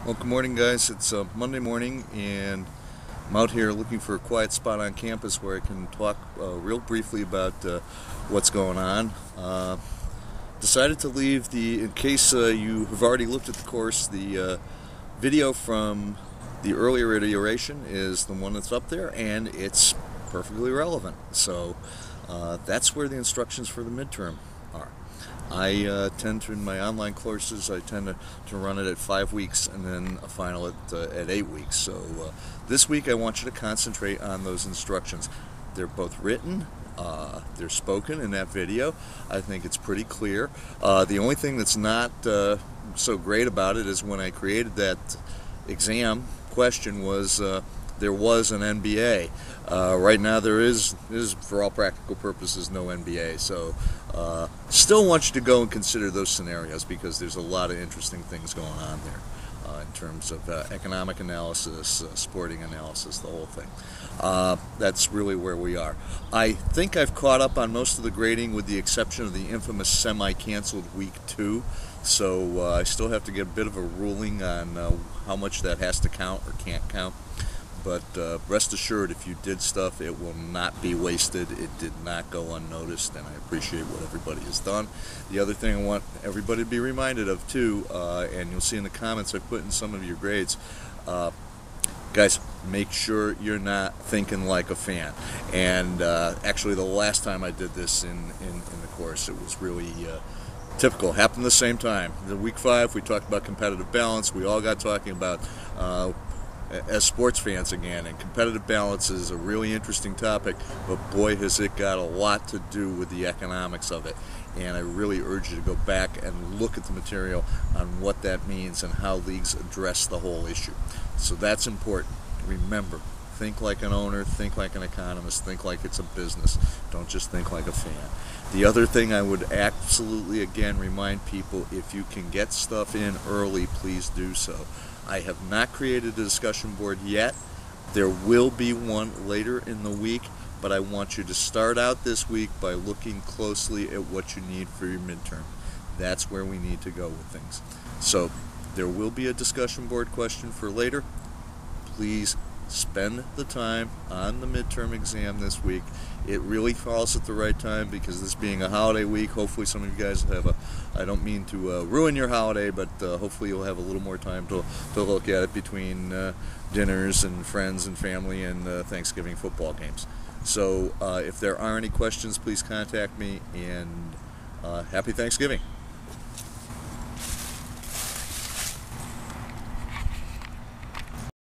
Well, good morning, guys. It's Monday morning, and I'm out here looking for a quiet spot on campus where I can talk real briefly about what's going on. Decided to leave in case you have already looked at the course, the video from the earlier iteration is the one that's up there, and it's perfectly relevant. So that's where the instructions for the midterm are. I tend to, in my online courses, I tend to run it at 5 weeks and then a final at 8 weeks. So this week I want you to concentrate on those instructions. They're both written, they're spoken in that video. I think it's pretty clear. The only thing that's not so great about it is when I created that exam question was there was an NBA. Right now there is for all practical purposes no NBA, so still want you to go and consider those scenarios because there's a lot of interesting things going on there in terms of economic analysis, sporting analysis, the whole thing. That's really where we are. I think I've caught up on most of the grading with the exception of the infamous semi-canceled week 2. So I still have to get a bit of a ruling on how much that has to count or can't count. But rest assured, if you did stuff, it will not be wasted. It did not go unnoticed, and I appreciate what everybody has done. The other thing I want everybody to be reminded of, too, and you'll see in the comments I put in some of your grades, guys, make sure you're not thinking like a fan. And actually, the last time I did this in the course, it was really typical. Happened the same time. The week 5, we talked about competitive balance. We all got talking about as sports fans again, and competitive balance is a really interesting topic, but boy has it got a lot to do with the economics of it. And I really urge you to go back and look at the material on what that means and how leagues address the whole issue. So that's important. Remember, think like an owner, think like an economist, think like it's a business. Don't just think like a fan. The other thing I would absolutely, again, remind people, if you can get stuff in early, please do so. I have not created a discussion board yet. There will be one later in the week, but I want you to start out this week by looking closely at what you need for your midterm. That's where we need to go with things. So there will be a discussion board question for later. Please spend the time on the midterm exam this week. It really falls at the right time because this being a holiday week, hopefully some of you guys have I don't mean to ruin your holiday, but hopefully you'll have a little more time to look at it between dinners and friends and family and Thanksgiving football games. So if there are any questions, please contact me, and happy Thanksgiving.